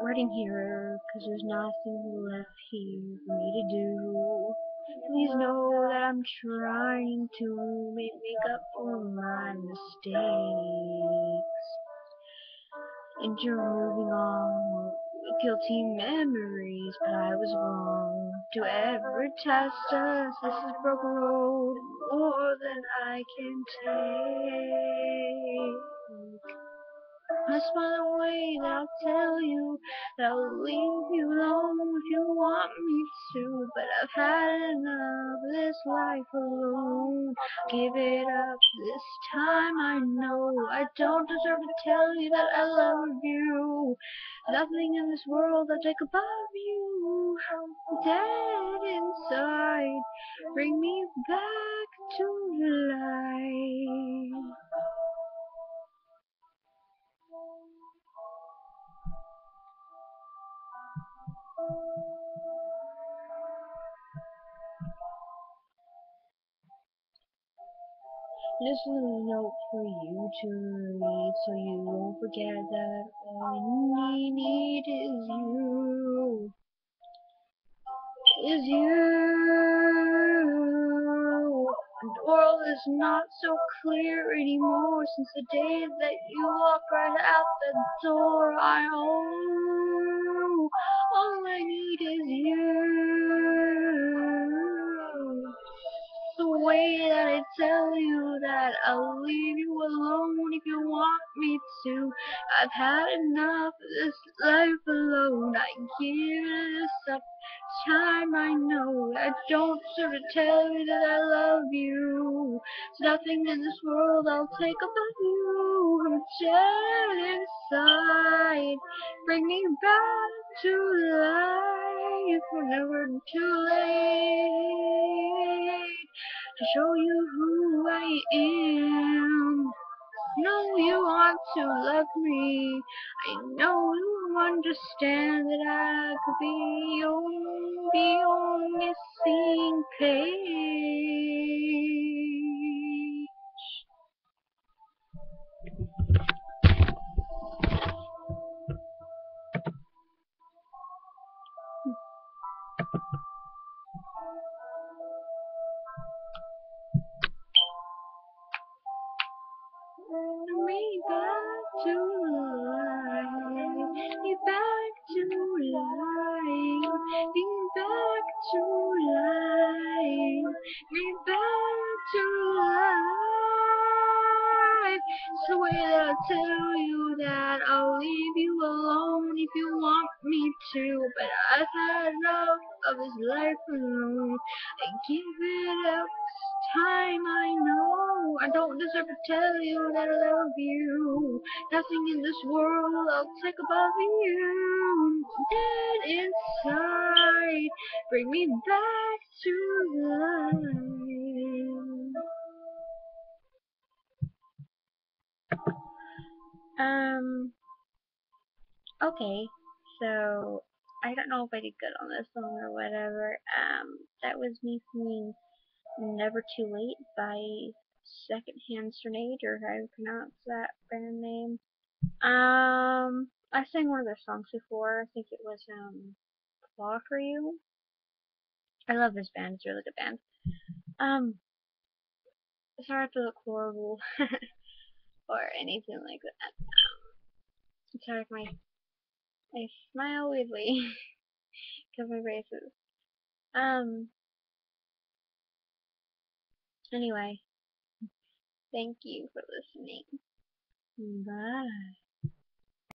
writing here, 'cause there's nothing left here for me to do. Please know that I'm trying to make up for my mistakes. And you're moving on with guilty memories, but I was wrong to ever test us. This is broken road, more than I can take. I smile away, that I'll tell you that I'll leave you alone if you want me to. But I've had enough of this life alone. Give it up this time, I know. I don't deserve to tell you that I love you. Nothing in this world I'll take above you. Dead inside, bring me back to life. This little note for you to read, so you won't forget that all I need is you. Is you. And the world is not so clear anymore since the day that you walked right out the door. I owe. All I need is you. The way that I tell you that I'll leave you alone if you want me to. I've had enough of this life alone. I give this up. Time I know I don't deserve to tell you that I love you. There's nothing in this world I'll take above you. I'm dead inside. Bring me back to life. Whenever too late to show you who I am. Know you want to love me. I know you understand that I could be your missing page. Bring me back to life. Me back to life. Me back to life. Me back to life. It's the way that I tell you that I'll leave you alone if you want me to. But I've had enough of this life alone. I give it up. Time I know I don't deserve to tell you that I love you. Nothing in this world I'll take above you. Dead inside, bring me back to life. Okay, so I don't know if I did good on this song or whatever. That was me singing Never Too Late by Secondhand Grenade, or how you pronounce that band name. I sang one of their songs before. I think it was Claw for You. I love this band. It's a really good band. Sorry if I look horrible or anything like that. Sorry if I smile weirdly because my braces. Anyway, thank you for listening. Bye.